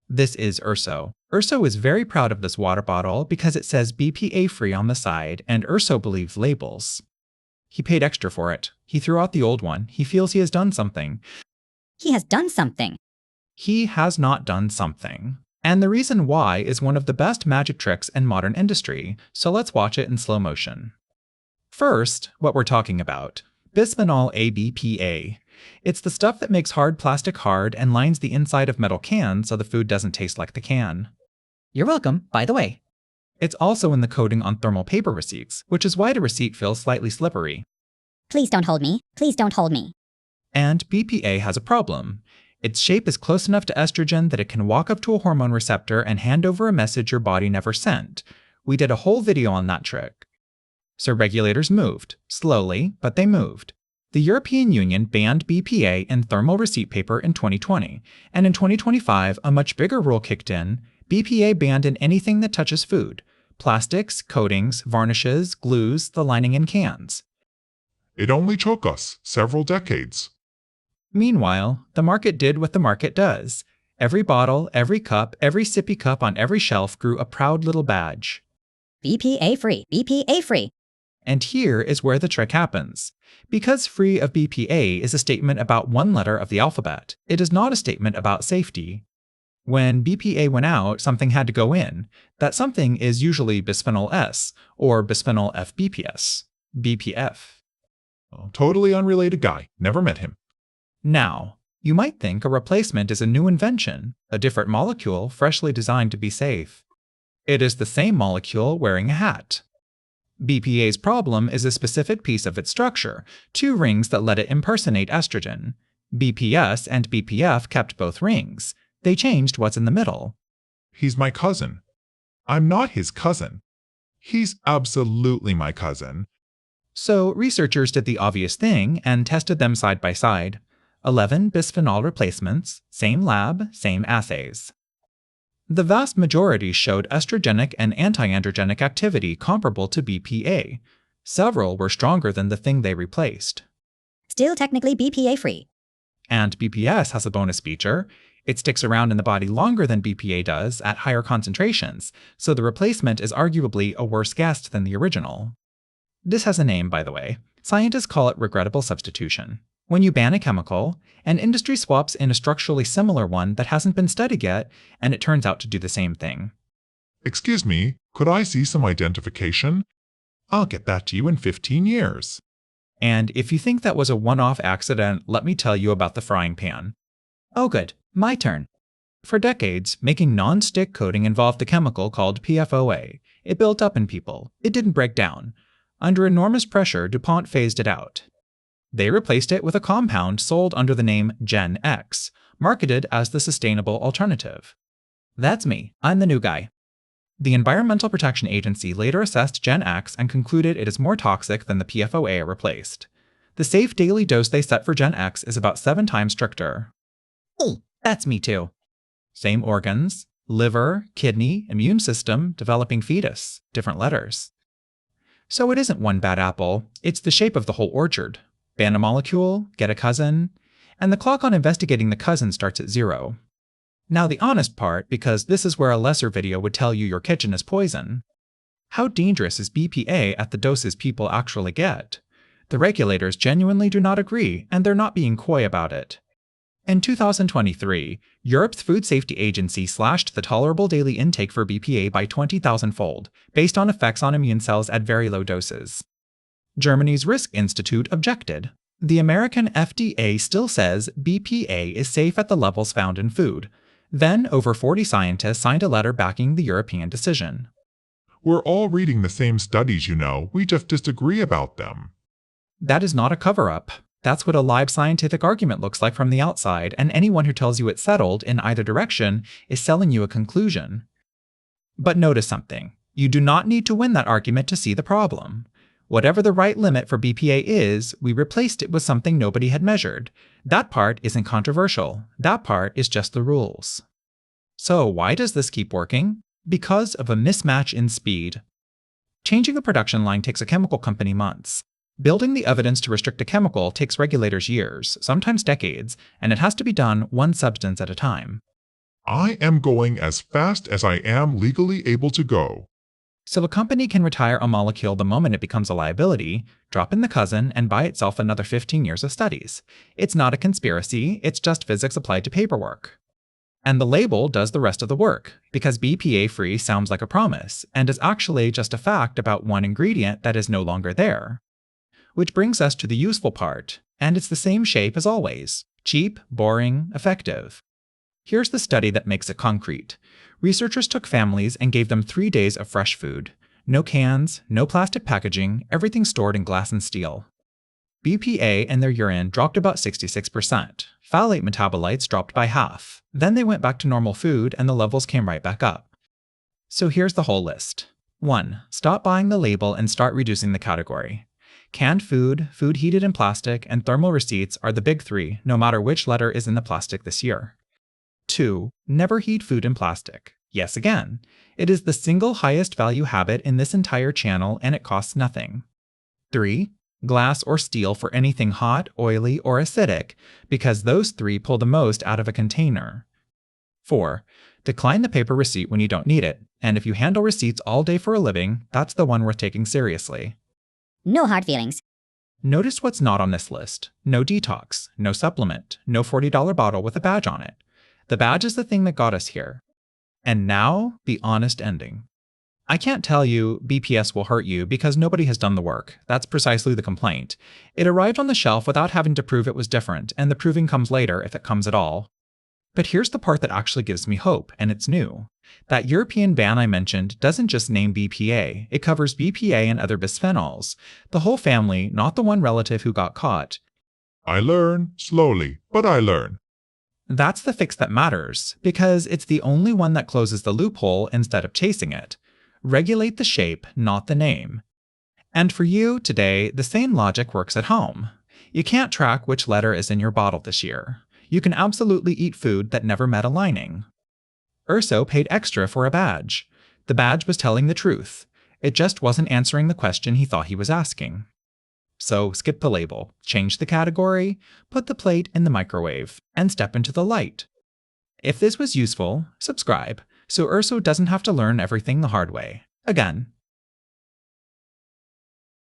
This is Urso. Urso is very proud of this water bottle because it says BPA free on the side, and Urso believes labels. He paid extra for it. He threw out the old one. He feels he has done something. He has done something. He has not done something. And the reason why is one of the best magic tricks in modern industry, so let's watch it in slow motion. First, what we're talking about. Bisphenol A BPA. It's the stuff that makes hard plastic hard and lines the inside of metal cans so the food doesn't taste like the can. You're welcome, by the way. It's also in the coating on thermal paper receipts, which is why the receipt feels slightly slippery. Please don't hold me. Please don't hold me. And BPA has a problem. Its shape is close enough to estrogen that it can walk up to a hormone receptor and hand over a message your body never sent. We did a whole video on that trick. So regulators moved. Slowly, but they moved. The European Union banned BPA in thermal receipt paper in 2020, and in 2025, a much bigger rule kicked in: BPA banned in anything that touches food: plastics, coatings, varnishes, glues, the lining in cans. It only took us several decades. Meanwhile, the market did what the market does. Every bottle, every cup, every sippy cup on every shelf grew a proud little badge. BPA free. BPA free. And here is where the trick happens. Because free of BPA is a statement about one letter of the alphabet, it is not a statement about safety. When BPA went out, something had to go in. That something is usually bisphenol S, or bisphenol F BPS, BPF. Totally unrelated guy. Never met him. Now, you might think a replacement is a new invention, a different molecule freshly designed to be safe. It is the same molecule wearing a hat. BPA's problem is a specific piece of its structure, two rings that let it impersonate estrogen. BPS and BPF kept both rings. They changed what's in the middle. He's my cousin. I'm not his cousin. He's absolutely my cousin. So researchers did the obvious thing and tested them side by side. 11 bisphenol replacements, same lab, same assays. The vast majority showed estrogenic and antiandrogenic activity comparable to BPA. Several were stronger than the thing they replaced. Still technically BPA free. And BPS has a bonus feature. It sticks around in the body longer than BPA does at higher concentrations, so the replacement is arguably a worse guest than the original. This has a name, by the way. Scientists call it regrettable substitution. When you ban a chemical, an industry swaps in a structurally similar one that hasn't been studied yet, and it turns out to do the same thing. Excuse me, could I see some identification? I'll get that to you in 15 years. And if you think that was a one-off accident, let me tell you about the frying pan. Oh good, my turn. For decades, making non-stick coating involved a chemical called PFOA. It built up in people. It didn't break down. Under enormous pressure, DuPont phased it out. They replaced it with a compound sold under the name GenX, marketed as the sustainable alternative. That's me. I'm the new guy. The Environmental Protection Agency later assessed GenX and concluded it is more toxic than the PFOA it replaced. The safe daily dose they set for GenX is about 7 times stricter. That's me too. Same organs: liver, kidney, immune system, developing fetus, different letters. So it isn't one bad apple, it's the shape of the whole orchard. Ban a molecule, get a cousin, and the clock on investigating the cousin starts at 0. Now the honest part, because this is where a lesser video would tell you your kitchen is poison. How dangerous is BPA at the doses people actually get? The regulators genuinely do not agree, and they're not being coy about it. In 2023, Europe's Food Safety Agency slashed the tolerable daily intake for BPA by 20,000-fold, based on effects on immune cells at very low doses. Germany's Risk Institute objected. The American FDA still says BPA is safe at the levels found in food. Then, over 40 scientists signed a letter backing the European decision. We're all reading the same studies, we just disagree about them. That is not a cover-up. That's what a live scientific argument looks like from the outside, and anyone who tells you it's settled in either direction is selling you a conclusion. But notice something. You do not need to win that argument to see the problem. Whatever the right limit for BPA is, we replaced it with something nobody had measured. That part isn't controversial. That part is just the rules. So why does this keep working? Because of a mismatch in speed. Changing a production line takes a chemical company months. Building the evidence to restrict a chemical takes regulators years, sometimes decades, and it has to be done one substance at a time. I am going as fast as I am legally able to go. So a company can retire a molecule the moment it becomes a liability, drop in the cousin, and buy itself another 15 years of studies. It's not a conspiracy, it's just physics applied to paperwork. And the label does the rest of the work, because BPA-free sounds like a promise, and is actually just a fact about one ingredient that is no longer there. Which brings us to the useful part, and it's the same shape as always: cheap, boring, effective. Here's the study that makes it concrete. Researchers took families and gave them 3 days of fresh food. No cans, no plastic packaging, everything stored in glass and steel. BPA in their urine dropped about 66%. Phthalate metabolites dropped by half. Then they went back to normal food and the levels came right back up. So here's the whole list. 1. Stop buying the label and start reducing the category. Canned food, food heated in plastic, and thermal receipts are the big 3, no matter which letter is in the plastic this year. 2. Never heat food in plastic. Yes, again. It is the single highest value habit in this entire channel and it costs nothing. 3. Glass or steel for anything hot, oily, or acidic, because those 3 pull the most out of a container. 4. Decline the paper receipt when you don't need it, and if you handle receipts all day for a living, that's the one worth taking seriously. No hard feelings. Notice what's not on this list. No detox, no supplement, no $40 bottle with a badge on it. The badge is the thing that got us here. And now, the honest ending. I can't tell you BPS will hurt you because nobody has done the work. That's precisely the complaint. It arrived on the shelf without having to prove it was different, and the proving comes later if it comes at all. But here's the part that actually gives me hope, and it's new. That European ban I mentioned doesn't just name BPA, it covers BPA and other bisphenols. The whole family, not the one relative who got caught. I learn, slowly, but I learn. That's the fix that matters, because it's the only one that closes the loophole instead of chasing it. Regulate the shape, not the name. And for you, today, the same logic works at home. You can't track which letter is in your bottle this year. You can absolutely eat food that never met a lining. Urso paid extra for a badge. The badge was telling the truth. It just wasn't answering the question he thought he was asking. So skip the label, change the category, put the plate in the microwave, and step into the light. If this was useful, subscribe, so Urso doesn't have to learn everything the hard way. Again,